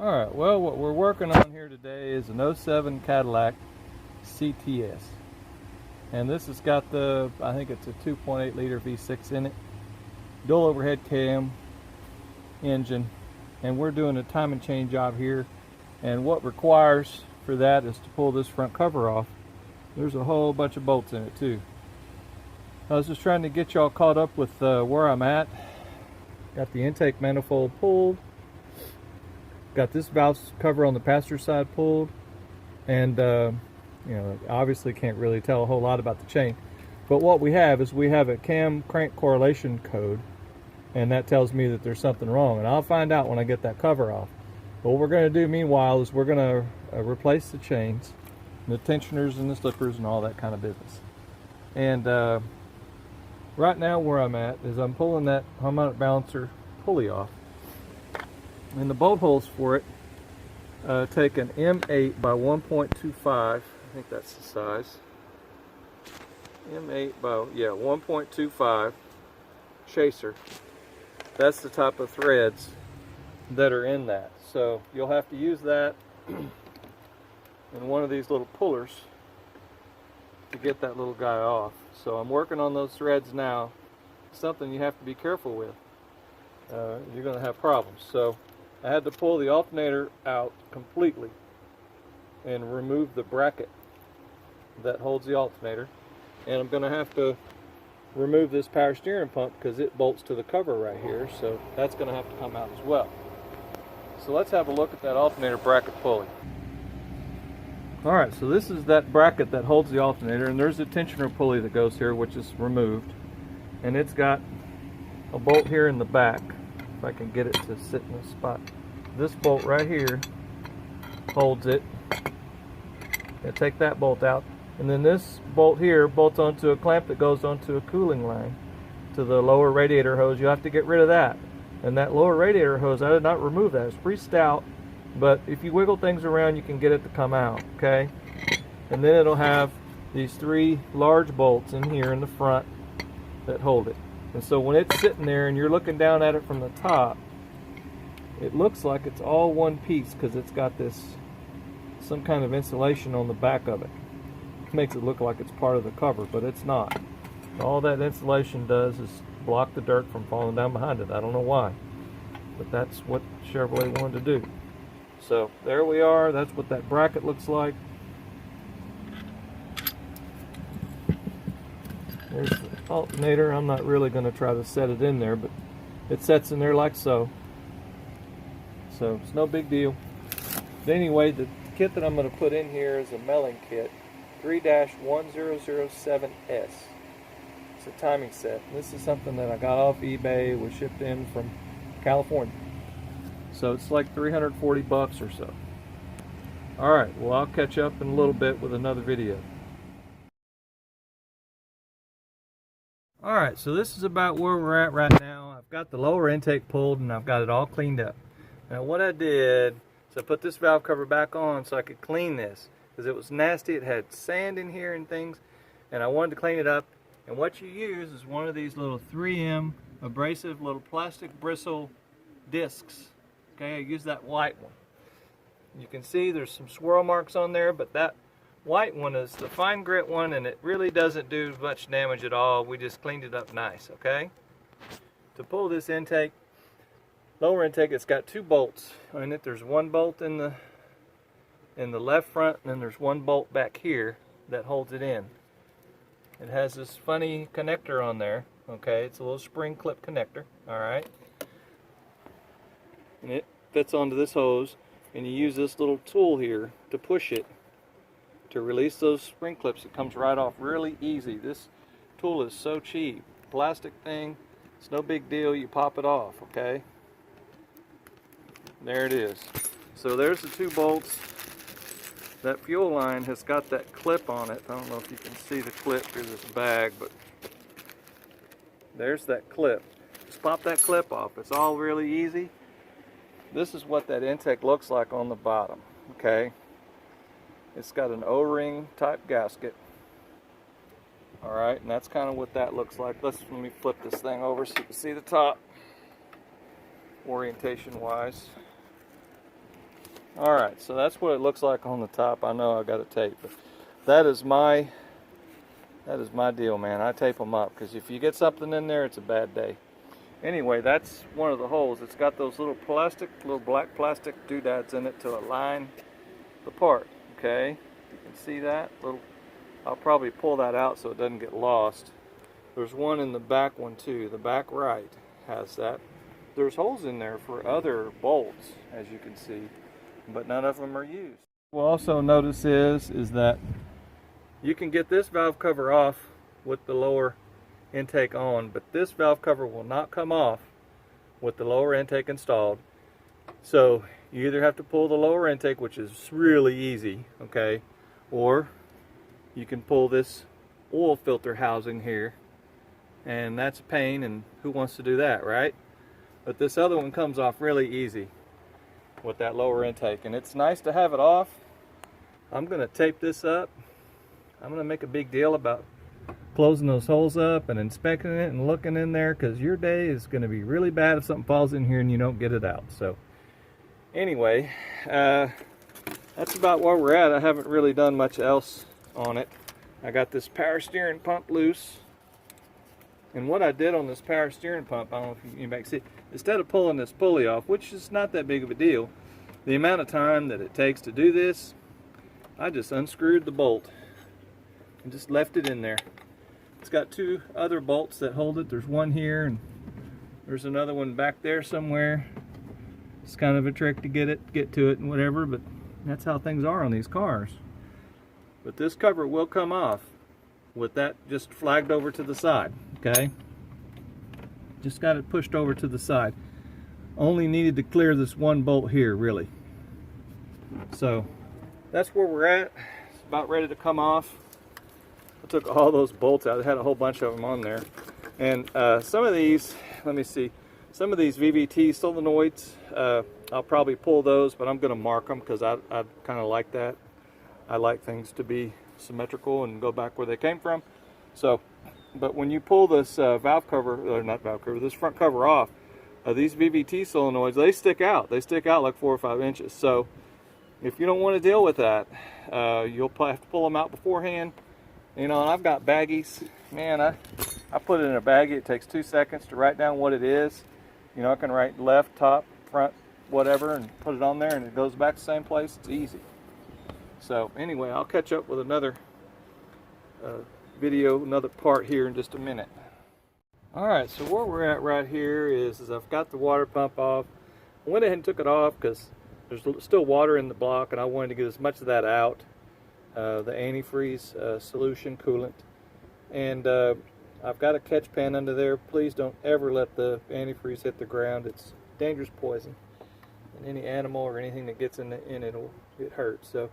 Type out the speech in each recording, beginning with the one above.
Alright, well, what we're working on here today is an '07 Cadillac CTS. And this has got the, I think it's a 2.8 liter V6 in it, dual overhead cam engine, and we're doing a time and chain job here. And what requires for that is to pull this front cover off. There's a whole bunch of bolts in it too. I was just trying to get y'all caught up with where I'm at. Got the intake manifold pulled. Got this valve cover on the passenger side pulled, and you know, obviously can't really tell a whole lot about the chain, but what we have is we have a cam crank correlation code, and that tells me that there's something wrong, and I'll find out when I get that cover off. But what we're going to do meanwhile is we're going to replace the chains, the tensioners and the slippers and all that kind of business. And right now where I'm at is I'm pulling that harmonic balancer pulley off. And the bolt holes for it take an M8 by 1.25, I think that's the size. M8 by, yeah, 1.25 chaser. That's the type of threads that are in that. So you'll have to use that in one of these little pullers to get that little guy off. So I'm working on those threads now. Something you have to be careful with. You're going to have problems. So I had to pull the alternator out completely and remove the bracket that holds the alternator, and I'm going to have to remove this power steering pump because it bolts to the cover right here, so that's going to have to come out as well. So let's have a look at that alternator bracket pulley. Alright, so this is that bracket that holds the alternator, and there's a tensioner pulley that goes here, which is removed, and it's got a bolt here in the back. If I can get it to sit in the spot. This bolt right here holds it. I take that bolt out, and then this bolt here bolts onto a clamp that goes onto a cooling line to the lower radiator hose. You have to get rid of that. And that lower radiator hose, I did not remove that. It's pretty stout, but if you wiggle things around, you can get it to come out, okay? And then it'll have these three large bolts in here in the front that hold it. And so when it's sitting there and you're looking down at it from the top, it looks like it's all one piece because it's got this, some kind of insulation on the back of it. It makes it look like it's part of the cover, but it's not. All that insulation does is block the dirt from falling down behind it. I don't know why, but that's what Chevrolet wanted to do. So there we are. That's what that bracket looks like. There's the alternator. I'm not really going to try to set it in there, but it sets in there like so. So it's no big deal. But anyway, the kit that I'm going to put in here is a melling kit, 3-1007S. It's a timing set. This is something that I got off eBay. It was shipped in from California. So it's like 340 bucks or so. Alright, well, I'll catch up in a little bit with another video. Alright, so this is about where we're at right now. I've got the lower intake pulled and I've got it all cleaned up. Now what I did is I put this valve cover back on so I could clean this, because it was nasty. It had sand in here and things, and I wanted to clean it up. And what you use is one of these little 3M abrasive little plastic bristle discs. Okay, I use that white one. You can see there's some swirl marks on there, but that white one is the fine grit one, and it really doesn't do much damage at all. We just cleaned it up nice, okay? To pull this intake, lower intake, it's got two bolts in it. There's one bolt in the left front, and then there's one bolt back here that holds it in. It has this funny connector on there, okay? It's a little spring clip connector, alright? And it fits onto this hose, and you use this little tool here to push it to release those spring clips. It comes right off really easy. This tool is so cheap. Plastic thing, it's no big deal. You pop it off, okay? There it is. So there's the two bolts. That fuel line has got that clip on it. I don't know if you can see the clip through this bag, but there's that clip. Just pop that clip off. It's all really easy. This is what that intake looks like on the bottom, okay? It's got an O-ring type gasket. Alright, and that's kind of what that looks like. Let me flip this thing over so you can see the top orientation wise. Alright, so that's what it looks like on the top. I know I got to tape, but that is my deal, man. I tape them up, because if you get something in there, it's a bad day. Anyway, that's one of the holes. It's got those little black plastic doodads in it to align the part. Okay, you can see that little. I'll probably pull that out so it doesn't get lost. There's one in the back one too. The back right has that. There's holes in there for other bolts, as you can see, but none of them are used. What we'll also notice is that you can get this valve cover off with the lower intake on, but this valve cover will not come off with the lower intake installed. So you either have to pull the lower intake, which is really easy, okay, or you can pull this oil filter housing here, and that's a pain, and who wants to do that, right? But this other one comes off really easy with that lower intake, and it's nice to have it off. I'm going to tape this up. I'm going to make a big deal about closing those holes up and inspecting it and looking in there, because your day is going to be really bad if something falls in here and you don't get it out. So anyway, that's about where we're at. I haven't really done much else on it. I got this power steering pump loose, and what I did on this power steering pump, I don't know if you can see, instead of pulling this pulley off, which is not that big of a deal, the amount of time that it takes to do this, I just unscrewed the bolt and just left it in there. It's got two other bolts that hold it. There's one here and there's another one back there somewhere. It's kind of a trick to get to it and whatever, but that's how things are on these cars. But this cover will come off with that just flagged over to the side, okay? Just got it pushed over to the side. Only needed to clear this one bolt here, really. So that's where we're at. It's about ready to come off. I took all those bolts out. I had a whole bunch of them on there. And some of these, let me see, some of these VVT solenoids, I'll probably pull those, but I'm going to mark them because I kind of like that. I like things to be symmetrical and go back where they came from. So, but when you pull this valve cover, or not valve cover, this front cover off, these VVT solenoids, they stick out. They stick out like 4 or 5 inches. So if you don't want to deal with that, you'll have to pull them out beforehand. You know, and I've got baggies. Man, I put it in a baggie. It takes 2 seconds to write down what it is. You know, I can write left, top, front, whatever, and put it on there, and it goes back to the same place. It's easy. So anyway, I'll catch up with another video, another part here in just a minute. Alright, so where we're at right here is I've got the water pump off. I went ahead and took it off because there's still water in the block, and I wanted to get as much of that out. The antifreeze solution coolant, and I've got a catch pan under there. Please don't ever let the antifreeze hit the ground. It's dangerous poison, and any animal or anything that gets in it will get hurt. So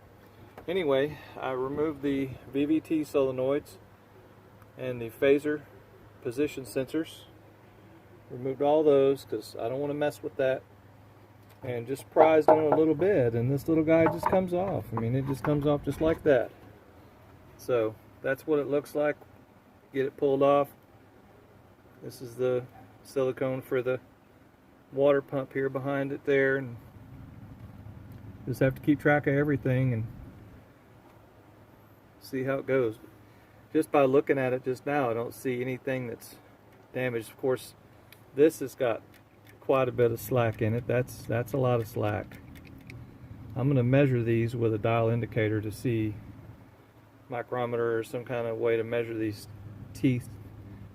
anyway, I removed the VVT solenoids and the phaser position sensors. Removed all those because I don't want to mess with that. And just prized on a little bit, and this little guy just comes off. I mean, it just comes off just like that. So that's what it looks like. Get it pulled off. This is the silicone for the water pump here behind it there, and just have to keep track of everything and see how it goes. Just by looking at it just now, I don't see anything that's damaged. Of course, this has got quite a bit of slack in it. That's a lot of slack. I'm going to measure these with a dial indicator to see, micrometer or some kind of way to measure these teeth,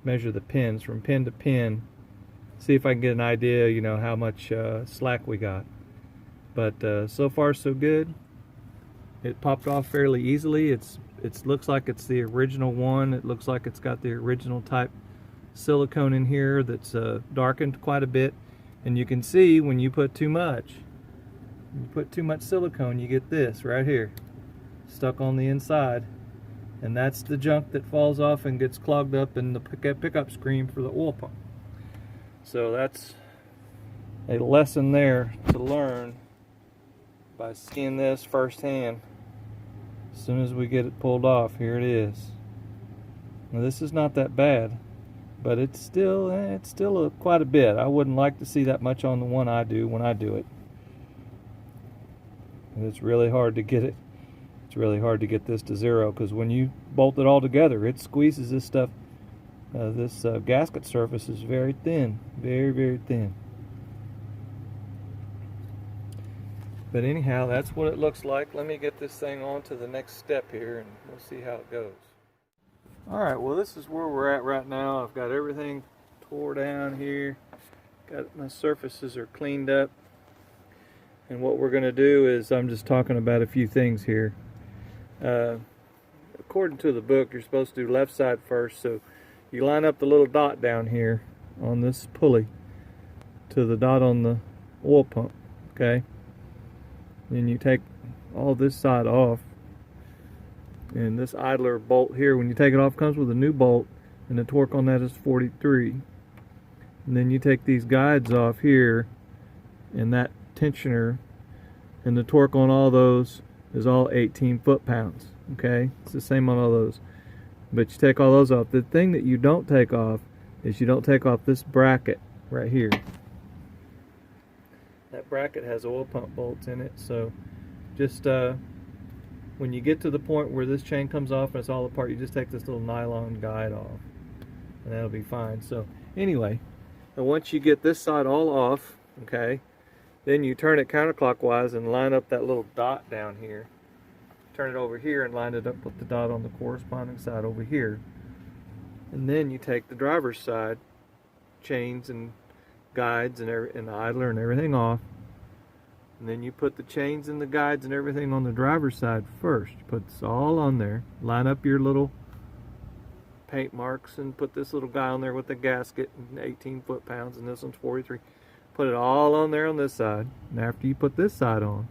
measure the pins from pin to pin, see if I can get an idea, you know, how much slack we got. But so far so good. It popped off fairly easily. It looks like it's the original one. It looks like it's got the original type silicone in here that's darkened quite a bit. And you can see when you put too much silicone, you get this right here stuck on the inside, and that's the junk that falls off and gets clogged up in the pickup screen for the oil pump. So that's a lesson there to learn by seeing this firsthand. As soon as we get it pulled off, here it is. Now this is not that bad, but it's still quite a bit. I wouldn't like to see that much on the one I do when I do it. and it's really hard to get it. It's really hard to get this to zero, because when you bolt it all together, it squeezes this stuff. This gasket surface is very thin, very, very thin. But anyhow, that's what it looks like. Let me get this thing on to the next step here, and we'll see how it goes. Alright, well, this is where we're at right now. I've got everything tore down here. Got my surfaces are cleaned up. And what we're going to do is, I'm just talking about a few things here. According to the book, you're supposed to do left side first, so you line up the little dot down here on this pulley to the dot on the oil pump, okay? Then you take all this side off, and this idler bolt here, when you take it off, comes with a new bolt, and the torque on that is 43. And then you take these guides off here, and that tensioner, and the torque on all those is all 18 foot-pounds, okay? It's the same on all those. But you take all those off. The thing that you don't take off is you don't take off this bracket right here. That bracket has oil pump bolts in it, so just when you get to the point where this chain comes off and it's all apart, you just take this little nylon guide off, and that'll be fine. So anyway, and once you get this side all off, okay, then you turn it counterclockwise and line up that little dot down here. Turn it over here and line it up with the dot on the corresponding side over here. And then you take the driver's side chains and guides and the idler and everything off, and then you put the chains and the guides and everything on the driver's side first. You put this all on there, line up your little paint marks, and put this little guy on there with the gasket and 18 foot-pounds, and this one's 43. Put it all on there on this side, and after you put this side on,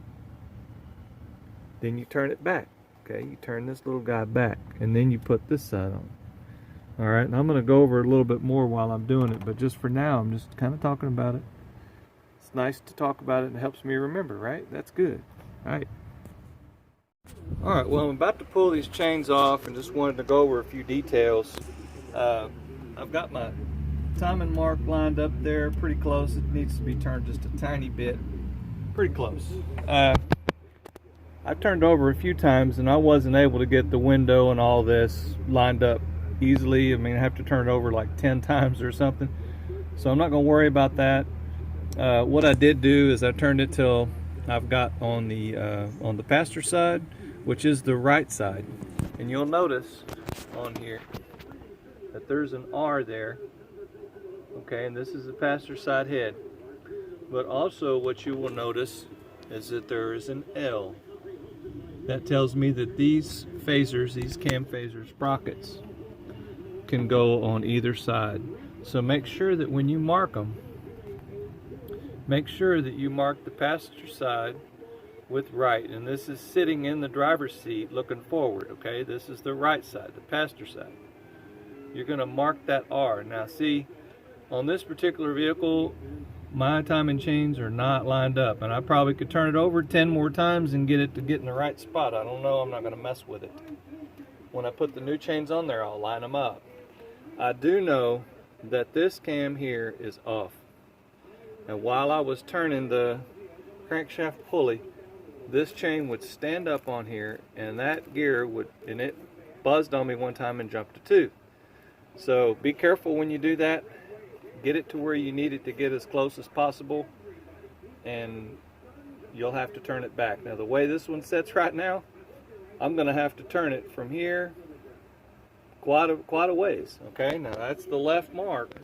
then you turn it back. Okay, you turn this little guy back, and then you put this side on. Alright, and I'm going to go over a little bit more while I'm doing it, but just for now, I'm just kind of talking about it. It's nice to talk about it, and it helps me remember, right? That's good. Alright. Alright, well, I'm about to pull these chains off, and just wanted to go over a few details. I've got my timing mark lined up there pretty close. It needs to be turned just a tiny bit. Pretty close. I've turned over a few times, and I wasn't able to get the window and all this lined up easily. I mean, I have to turn it over like 10 times or something, so I'm not going to worry about that. What I did do is I turned it till I've got on the passenger side, which is the right side, and you'll notice on here that there's an R there, okay, and this is the passenger side head. But also what you will notice is that there is an L. That tells me that these phasers, these cam phaser sprockets, can go on either side. So make sure that when you mark them, make sure that you mark the passenger side with right. And this is sitting in the driver's seat looking forward, okay? This is the right side, the passenger side. You're going to mark that R. Now see, on this particular vehicle, my timing chains are not lined up, and I probably could turn it over 10 more times and get it to get in the right spot. I don't know. I'm not going to mess with it. When I put the new chains on there, I'll line them up. I do know that this cam here is off, and while I was turning the crankshaft pulley, this chain would stand up on here, and that gear would, and it buzzed on me one time and jumped to 2. So be careful when you do that. Get it to where you need it to get as close as possible, and you'll have to turn it back. Now the way this one sits right now, I'm going to have to turn it from here quite a ways. Okay, now that's the left mark.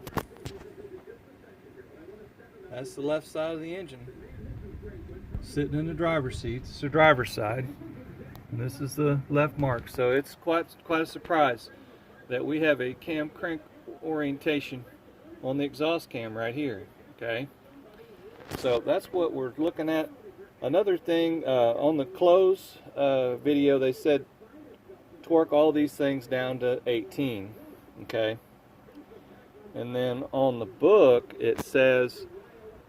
That's the left side of the engine sitting in the driver's seat. It's the driver's side, and this is the left mark. So it's quite a surprise that we have a cam crank orientation on the exhaust cam right here. Okay, so that's what we're looking at. Another thing, on the close video, they said torque all these things down to 18. Okay, and then on the book it says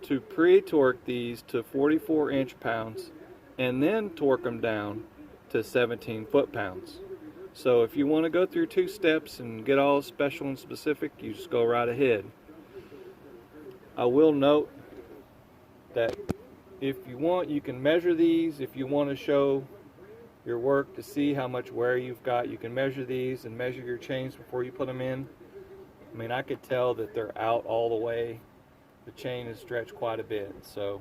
to pre-torque these to 44 inch-pounds and then torque them down to 17 foot-pounds. So if you want to go through 2 steps and get all special and specific, you just go right ahead. I will note that if you want, you can measure these. If you want to show your work to see how much wear you've got, you can measure these and measure your chains before you put them in. I mean, I could tell that they're out all the way. The chain is stretched quite a bit. So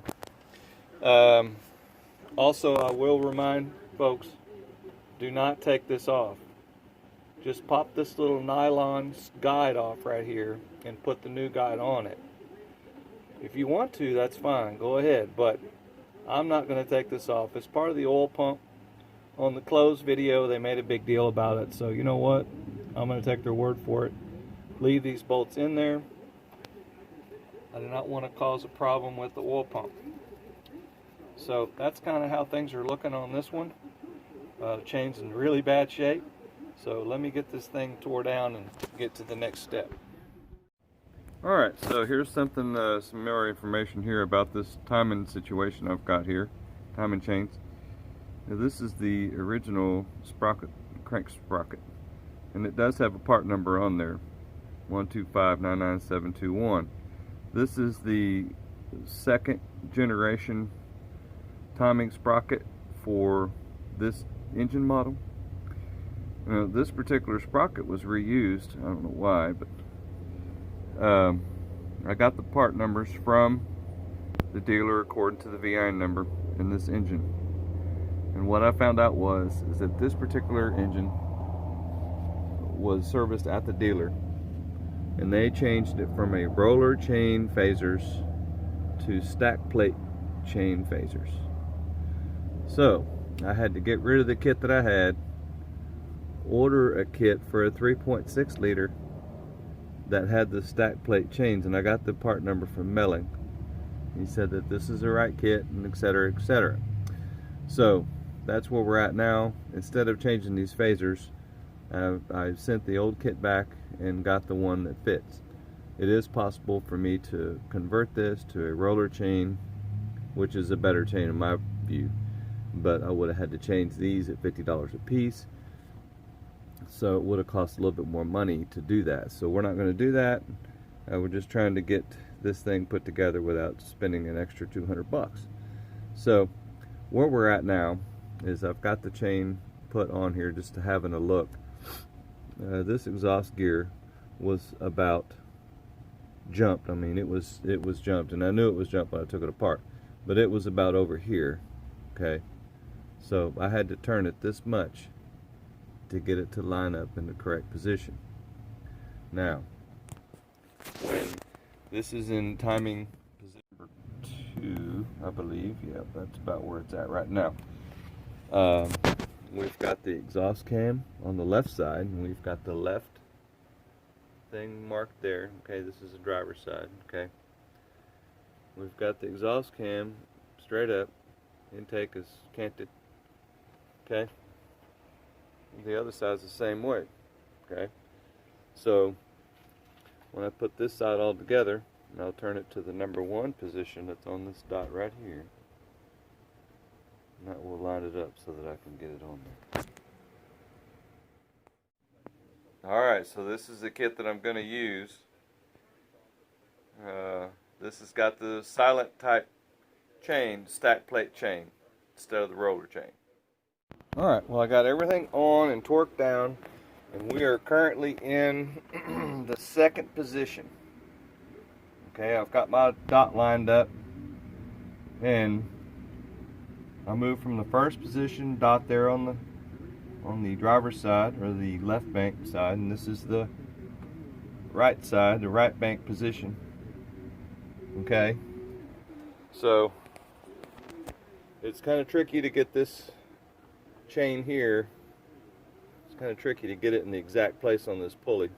also, I will remind folks, do not take this off. Just pop this little nylon guide off right here and put the new guide on it. If you want to, that's fine, go ahead, but I'm not going to take this off. It's part of the oil pump. On the closed video, they made a big deal about it, so you know what? I'm going to take their word for it. Leave these bolts in there. I do not want to cause a problem with the oil pump. So that's kind of how things are looking on this one. Chain's in really bad shape. So let me get this thing tore down and get to the next step. Alright, so here's something, some more information here about this timing situation I've got here. Timing chains. Now, this is the original sprocket, crank sprocket. And it does have a part number on there. 125-99721. This is the second generation timing sprocket for this engine model. Now, this particular sprocket was reused. I don't know why, but I got the part numbers from the dealer according to the VIN number in this engine. And what I found out is that this particular engine was serviced at the dealer, and they changed it from a roller chain phasers to stack plate chain phasers. So I had to get rid of the kit that I had, order a kit for a 3.6 liter that had the stack plate chains, and I got the part number from Melling. He said that this is the right kit, and etc., etc. So that's where we're at now. Instead of changing these phasers, I sent the old kit back and got the one that fits. It is possible for me to convert this to a roller chain, which is a better chain in my view, but I would have had to change these at $50 a piece, so it would have cost a little bit more money to do that. So we're not going to do that. We're just trying to get this thing put together without spending an extra 200 bucks. So where we're at now is I've got the chain put on here just to having a look. This exhaust gear was about jumped. I mean, it was jumped, and I knew it was jumped when I took it apart, but it was about over here. Okay, so I had to turn it this much to get it to line up in the correct position. Now, when this is in timing position number 2, I believe, yeah, that's about where it's at right now. We've got the exhaust cam on the left side, and we've got the left thing marked there. Okay, this is the driver's side. Okay, we've got the exhaust cam straight up, intake is canted. Okay, the other side's the same way. Okay, so when I put this side all together, and I'll turn it to the number 1 position that's on this dot right here, and that will line it up so that I can get it on there. Alright, so this is the kit that I'm going to use. This has got the silent type chain, stack plate chain, instead of the roller chain. Alright, well, I got everything on and torqued down, and we are currently in the second position. Okay, I've got my dot lined up, and I moved from the first position, dot there on the driver's side, or the left bank side, and this is the right side, the right bank position. Okay, so it's kind of tricky to get this chain here. It's kind of tricky to get it in the exact place on this pulley.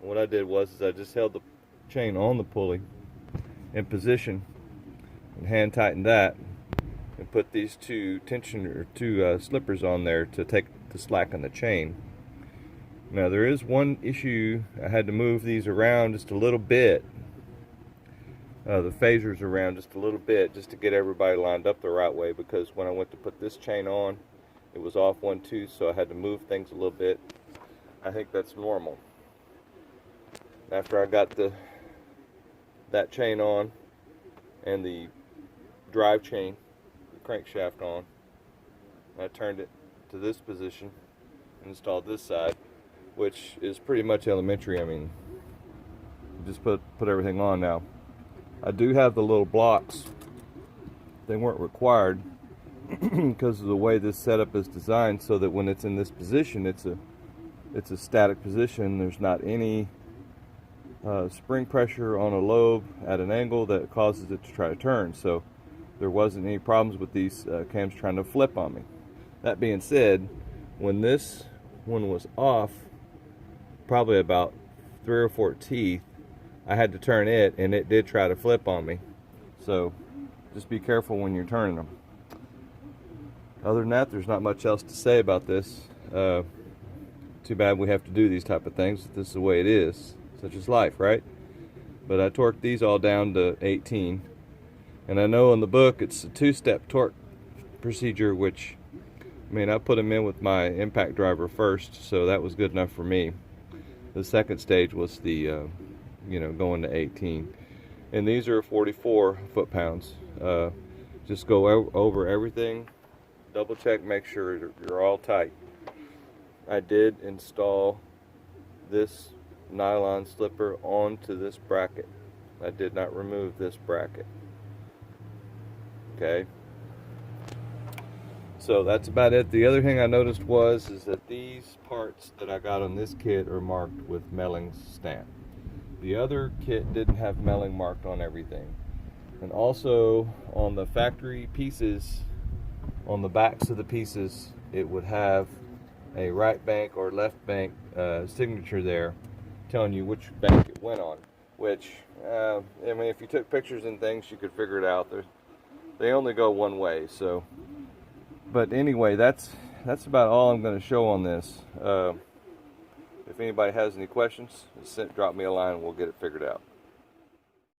And what I did was I just held the chain on the pulley in position and hand tightened that, and put these two slippers on there to take the slack on the chain. Now there is one issue. I had to move these around just a little bit, the phasers around just a little bit, just to get everybody lined up the right way, because when I went to put this chain on, it was off 1 tooth, so I had to move things a little bit. I think that's normal. After I got that chain on and the drive chain, the crankshaft on. I turned it to this position and installed this side, which is pretty much elementary. I mean, just put everything on now. I do have the little blocks. They weren't required because of the way this setup is designed, so that when it's in this position, it's a static position. There's not any spring pressure on a lobe at an angle that causes it to try to turn. So there wasn't any problems with these cams trying to flip on me. That being said, when this one was off, probably about 3 or 4 teeth, I had to turn it, and it did try to flip on me. So just be careful when you're turning them. Other than that, there's not much else to say about this. Too bad we have to do these type of things. This is the way it is. Such is life, right? But I torqued these all down to 18. And I know in the book it's a 2-step torque procedure, which, I mean, I put them in with my impact driver first, so that was good enough for me. The second stage was the, going to 18. And these are 44 foot-pounds. Just go over everything, double check, make sure you're all tight. I did install this nylon slipper onto this bracket. I did not remove this bracket. Okay. So that's about it. The other thing I noticed is that these parts that I got on this kit are marked with Melling's stamp. The other kit didn't have Melling marked on everything. And also on the factory pieces, on the backs of the pieces, it would have a right bank or left bank signature there telling you which bank it went on. Which, I mean, if you took pictures and things, you could figure it out. They only go one way, so. But anyway, that's about all I'm going to show on this. If anybody has any questions, just drop me a line and we'll get it figured out.